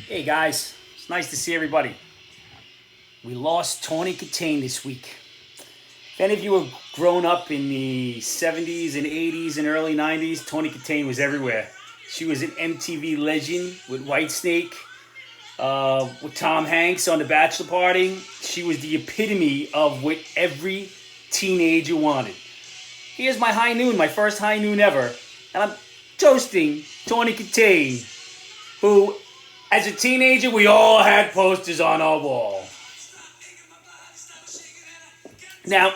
Hey guys, it's nice to see everybody. We lost Tawny Katane this week. If any of you have grown up in the 70s and 80s and early 90s, Tawny Katane was everywhere. She was an MTV legend with Whitesnake, with Tom Hanks on The Bachelor Party. She was the epitome of what every teenager wanted. Here's my high noon, my first high noon ever, and I'm toasting Tawny Katane, who, as a teenager, we all had posters on our wall. Now,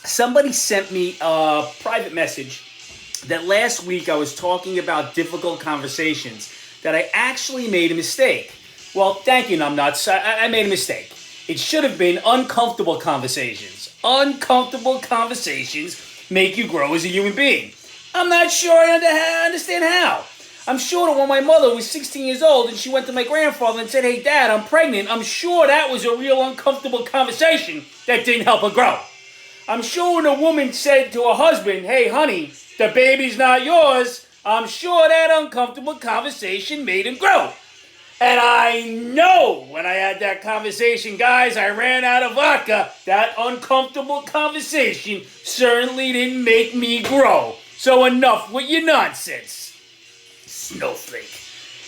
somebody sent me a private message that last week I was talking about difficult conversations, that I actually made a mistake. Well, thank you, numbnuts. I made a mistake. It should have been uncomfortable conversations. Uncomfortable conversations make you grow as a human being. I'm not sure I understand how. I'm sure that when my mother was 16 years old and she went to my grandfather and said, "Hey, Dad, I'm pregnant," I'm sure that was a real uncomfortable conversation that didn't help her grow. I'm sure when a woman said to her husband, "Hey, honey, the baby's not yours," I'm sure that uncomfortable conversation made him grow. And I know when I had that conversation, guys, I ran out of vodka. That uncomfortable conversation certainly didn't make me grow. So enough with your nonsense. Snowflake.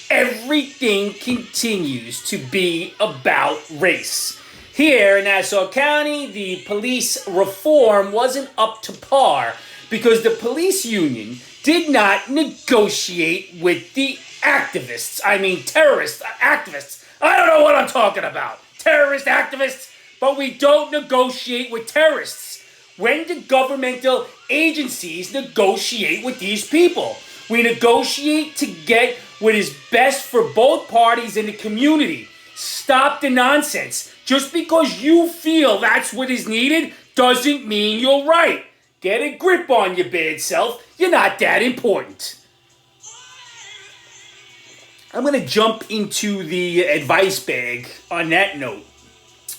Everything continues to be about race. Here in Nassau County, the police reform wasn't up to par because the police union did not negotiate with the activists. I mean, terrorist activists. I don't know what I'm talking about. Terrorist activists, but we don't negotiate with terrorists. When do governmental agencies negotiate with these people? We negotiate to get what is best for both parties in the community. Stop the nonsense. Just because you feel that's what is needed doesn't mean you're right. Get a grip on your bad self. You're not that important. I'm going to jump into the advice bag on that note.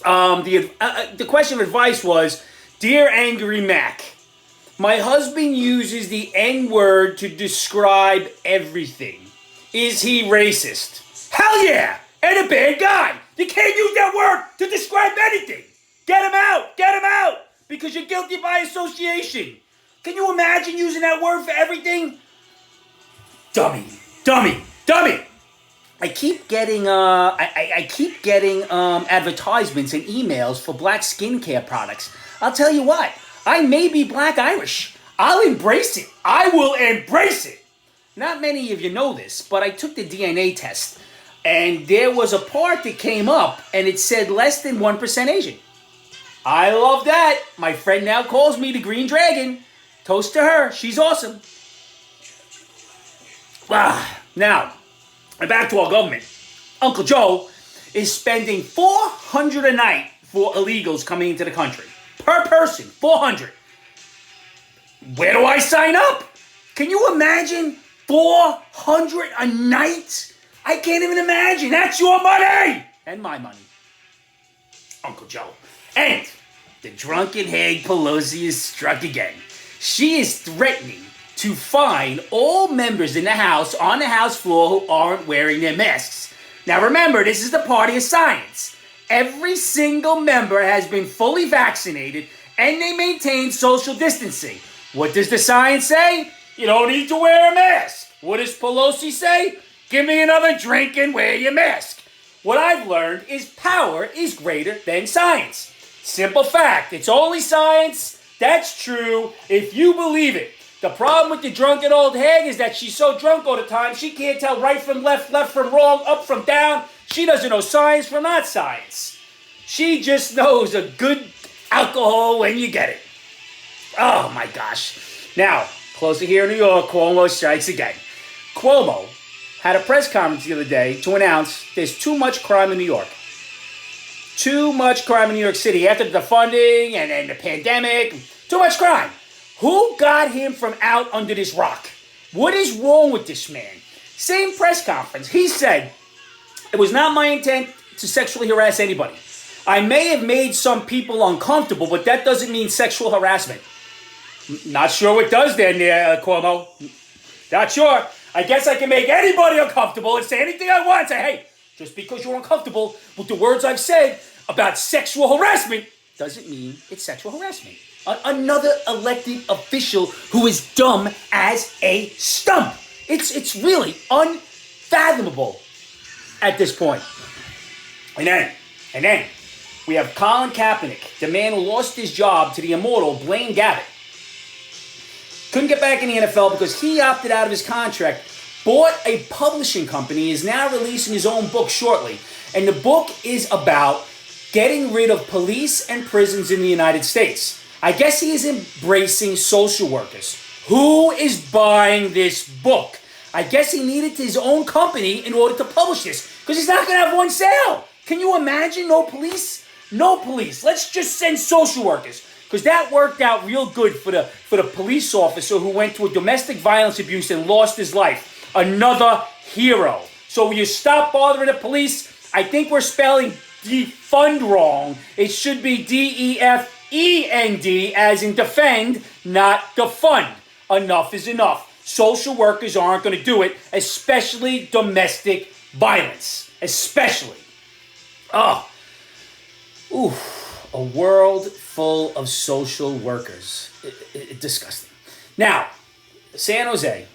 The question of advice was, "Dear Angry Mac, my husband uses the N-word to describe everything. Is he racist?" Hell yeah! And a bad guy! You can't use that word to describe anything! Get him out! Get him out! Because you're guilty by association. Can you imagine using that word for everything? Dummy. Dummy. Dummy! I keep getting advertisements and emails for black skincare products. I'll tell you what, I may be black Irish. I'll embrace it. I will embrace it. Not many of you know this, but I took the DNA test, and there was a part that came up, and it said less than 1% Asian. I love that. My friend now calls me the Green Dragon. Toast to her. She's awesome. Now, back to our government. Uncle Joe is spending $400 a night for illegals coming into the country. Per person, $400. Where do I sign up? Can you imagine $400 a night? I can't even imagine. That's your money! And my money. Uncle Joe. And the drunken hag Pelosi is struck again. She is threatening to fine all members in the House on the House floor who aren't wearing their masks. Now remember, this is the party of science. Every single member has been fully vaccinated and they maintain social distancing. What does the science say? You don't need to wear a mask. What does Pelosi say? Give me another drink and wear your mask. What I've learned is power is greater than science. Simple fact, it's only science. That's true if you believe it. The problem with the drunken old hag is that she's so drunk all the time, she can't tell right from left, left from wrong, up from down. She doesn't know science from not science. She just knows a good alcohol when you get it. Oh my gosh. Now, closer here in New York, Cuomo strikes again. Cuomo had a press conference the other day to announce there's too much crime in New York. Too much crime in New York City after the funding and the pandemic. Too much crime. Who got him from out under this rock? What is wrong with this man? Same press conference. He said, "It was not my intent to sexually harass anybody. I may have made some people uncomfortable, but that doesn't mean sexual harassment." Not sure what does then, Cuomo. Not sure. I guess I can make anybody uncomfortable and say anything I want. Say, "Hey, Just because you're uncomfortable with the words I've said about sexual harassment doesn't mean it's sexual harassment. Another elected official who is dumb as a stump. It's really unfathomable at this point. And then we have Colin Kaepernick, the man who lost his job to the immortal Blaine Gabbert. Couldn't get back in the NFL because he opted out of his contract, bought a publishing company, is now releasing his own book shortly. And the book is about getting rid of police and prisons in the United States. I guess he is embracing social workers. Who is buying this book? I guess he needed his own company in order to publish this because he's not going to have one sale. Can you imagine? No police? No police. Let's just send social workers because that worked out real good for the police officer who went to a domestic violence abuse and lost his life. Another hero. So will you stop bothering the police? I think we're spelling defund wrong. It should be DEFEND as in defend, not defund. Enough is enough. Social workers aren't going to do it, especially domestic violence. Especially. A world full of social workers. Disgusting. Now, San Francisco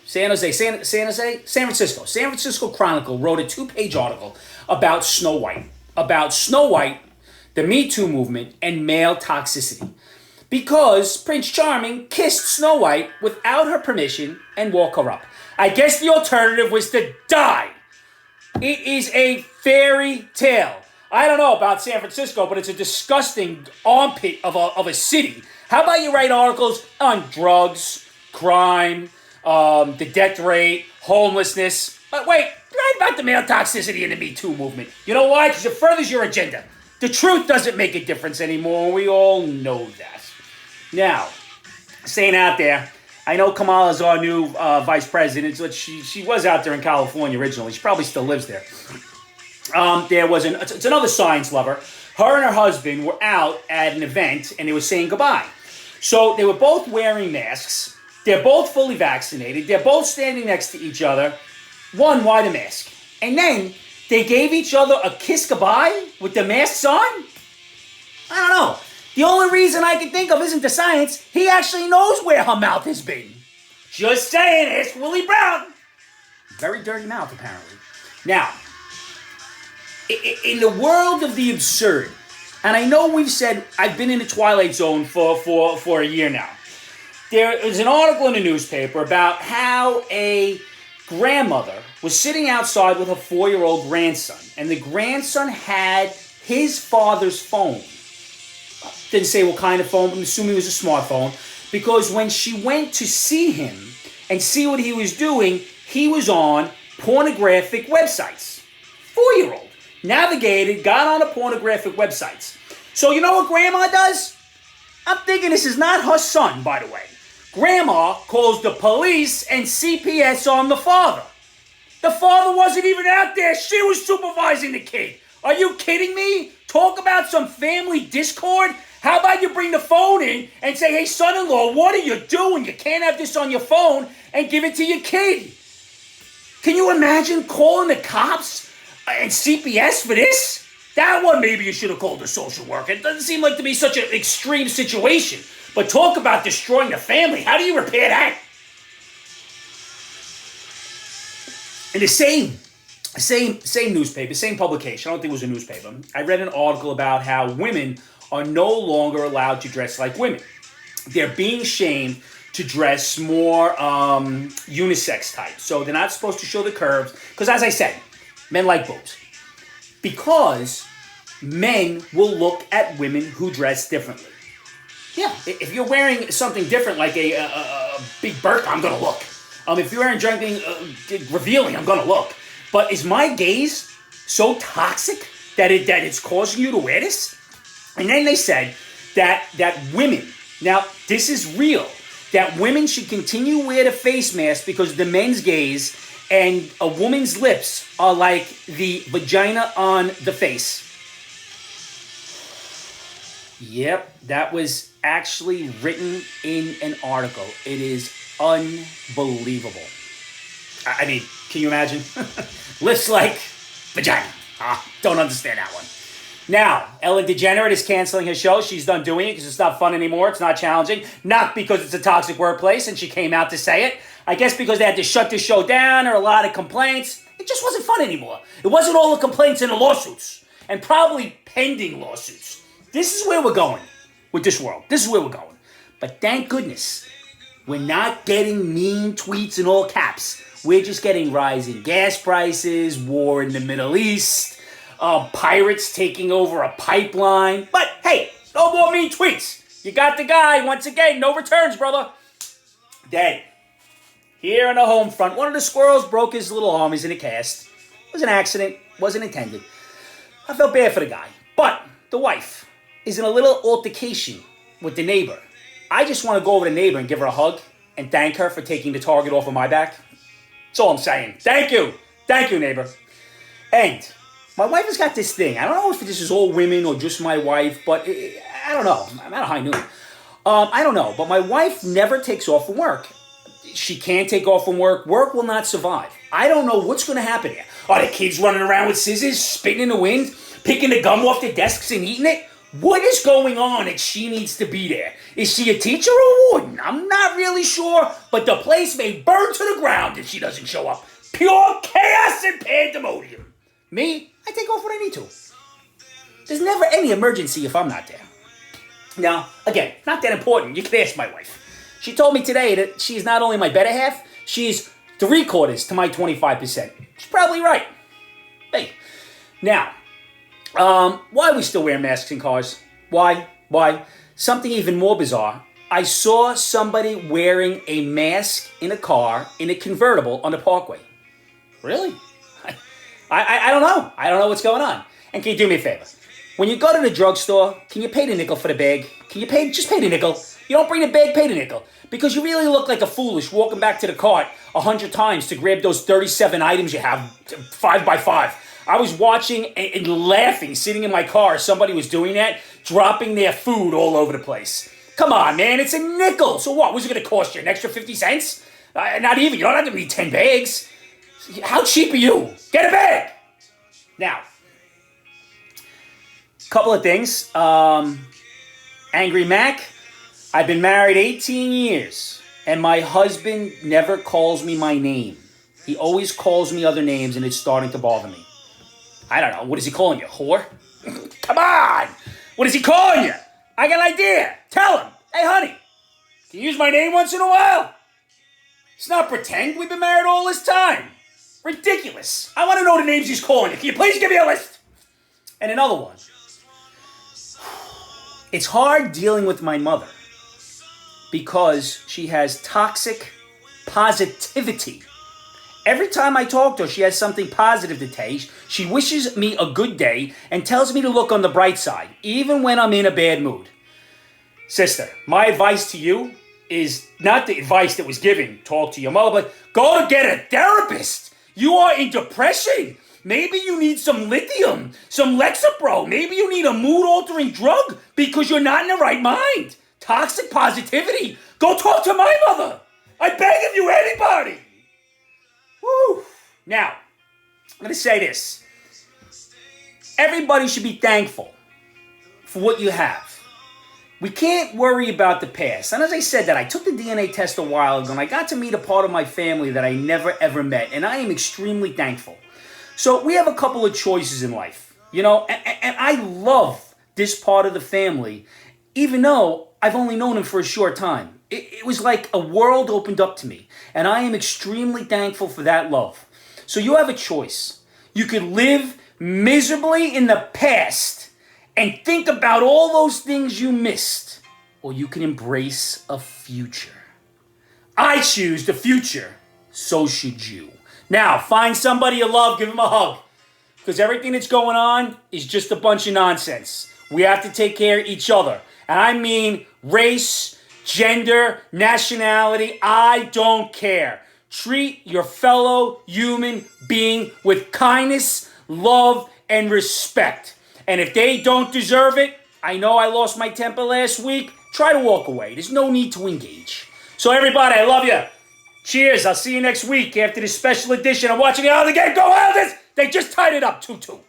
Chronicle wrote a 2-page article about Snow White. The Me Too movement, and male toxicity. Because Prince Charming kissed Snow White without her permission and woke her up. I guess the alternative was to die. It is a fairy tale. I don't know about San Francisco, but it's a disgusting armpit of a city. How about you write articles on drugs, crime, the death rate, homelessness? But wait, write about the male toxicity in the Me Too movement. You know why? Because it furthers your agenda. The truth doesn't make a difference anymore. We all know that. Now, staying out there, I know Kamala's our new vice president, but she was out there in California originally. She probably still lives there. It's another science lover. Her and her husband were out at an event, and they were saying goodbye. So they were both wearing masks. They're both fully vaccinated. They're both standing next to each other. One wore the mask. And then they gave each other a kiss goodbye with the masks on? I don't know. The only reason I can think of isn't the science. He actually knows where her mouth has been. Just saying, ask Willie Brown. Very dirty mouth, apparently. Now, in the world of the absurd, and I know we've said I've been in the Twilight Zone for a year now. There is an article in the newspaper about how a grandmother was sitting outside with her 4-year-old grandson, and the grandson had his father's phone. Didn't say what kind of phone, but I'm assuming it was a smartphone, because when she went to see him and see what he was doing, he was on pornographic websites. 4-year-old. Navigated, got on the pornographic websites. So you know what Grandma does? I'm thinking this is not her son, by the way. Grandma calls the police and CPS on the father. The father wasn't even out there. She was supervising the kid. Are you kidding me? Talk about some family discord. How about you bring the phone in and say, hey, son-in-law, what are you doing? You can't have this on your phone and give it to your kid. Can you imagine calling the cops and CPS for this? That one maybe you should have called a social worker. It doesn't seem like to be such an extreme situation. But talk about destroying the family. How do you repair that? In the same newspaper, same publication, I don't think it was a newspaper, I read an article about how women are no longer allowed to dress like women. They're being shamed to dress more unisex type. So they're not supposed to show the curves. Because as I said, men like boobs. Because men will look at women who dress differently. Yeah, if you're wearing something different like a big burqa, I'm going to look. If you're wearing something revealing, I'm going to look. But is my gaze so toxic that it's causing you to wear this? And then they said that women, now this is real, that women should continue to wear the face mask because the men's gaze and a woman's lips are like the vagina on the face. Yep, that was actually written in an article. It is unbelievable. I mean, can you imagine? Lips like vagina. Don't understand that one. Now, Ellen DeGeneres is canceling her show. She's done doing it because it's not fun anymore. It's not challenging. Not because it's a toxic workplace and she came out to say it. I guess because they had to shut the show down or a lot of complaints. It just wasn't fun anymore. It wasn't all the complaints and the lawsuits. And probably pending lawsuits. This is where we're going with this world. This is where we're going. But thank goodness, we're not getting mean tweets in all caps. We're just getting rising gas prices, war in the Middle East, pirates taking over a pipeline. But hey, no more mean tweets. You got the guy, once again, no returns, brother. Dead. Here on the home front, one of the squirrels broke his little arm. He's in a cast. It was an accident. Wasn't intended. I felt bad for the guy. But the wife is in a little altercation with the neighbor. I just want to go over to the neighbor and give her a hug and thank her for taking the target off of my back. That's all I'm saying. Thank you. Thank you, neighbor. And my wife has got this thing. I don't know if this is all women or just my wife, but I don't know. I'm at a high noon. I don't know. But my wife never takes off from work. She can't take off from work. Work will not survive. I don't know what's going to happen here. Are the kids running around with scissors, spitting in the wind, picking the gum off the desks and eating it? What is going on that she needs to be there? Is she a teacher or a warden? I'm not really sure, but the place may burn to the ground if she doesn't show up. Pure chaos and pandemonium. Me, I take off when I need to. There's never any emergency if I'm not there. Now, again, not that important. You can ask my wife. She told me today that she's not only my better half, she's 3/4 to my 25%. She's probably right. Hey, now, why are we still wearing masks in cars? Why? Something even more bizarre. I saw somebody wearing a mask in a car in a convertible on the parkway. Really? I don't know. I don't know what's going on. And can you do me a favor? When you go to the drugstore, can you pay the nickel for the bag? Just pay the nickel. You don't bring the bag, pay the nickel. Because you really look like a foolish walking back to the cart 100 times to grab those 37 items you have 5 by 5. I was watching and laughing, sitting in my car. Somebody was doing that, dropping their food all over the place. Come on, man, it's a nickel. So what? Was it going to cost you an extra 50 cents? Not even. You don't have to need 10 bags. How cheap are you? Get a bag. Now, couple of things. Angry Mac, I've been married 18 years, and my husband never calls me my name. He always calls me other names, and it's starting to bother me. I don't know. What is he calling you? Whore? Come on! What is he calling you? I got an idea. Tell him. Hey, honey, can you use my name once in a while? Let's not pretend we've been married all this time. Ridiculous. I want to know the names he's calling you. Can you please give me a list? And another one. It's hard dealing with my mother because she has toxic positivity. Every time I talk to her, she has something positive to say. She wishes me a good day and tells me to look on the bright side, even when I'm in a bad mood. Sister, my advice to you is not the advice that was given, talk to your mother, but go to get a therapist. You are in depression. Maybe you need some lithium, some Lexapro. Maybe you need a mood-altering drug because you're not in the right mind. Toxic positivity. Go talk to my mother. I beg of you, anybody. Woo. Now, I'm going to say this. Everybody should be thankful for what you have. We can't worry about the past. And as I said that, I took the DNA test a while ago, and I got to meet a part of my family that I never, ever met. And I am extremely thankful. So we have a couple of choices in life, you know, and I love this part of the family, even though I've only known him for a short time. It was like a world opened up to me, and I am extremely thankful for that love. So you have a choice. You could live miserably in the past and think about all those things you missed, or you can embrace a future. I choose the future, so should you. Now, find somebody you love, give them a hug. Because everything that's going on is just a bunch of nonsense. We have to take care of each other. And I mean race, gender, nationality, I don't care. Treat your fellow human being with kindness, love, and respect. And if they don't deserve it, I know I lost my temper last week, try to walk away. There's no need to engage. So everybody, I love you. Cheers. I'll see you next week after this special edition. I'm watching it on the game. Go Wilders! They just tied it up 2-2.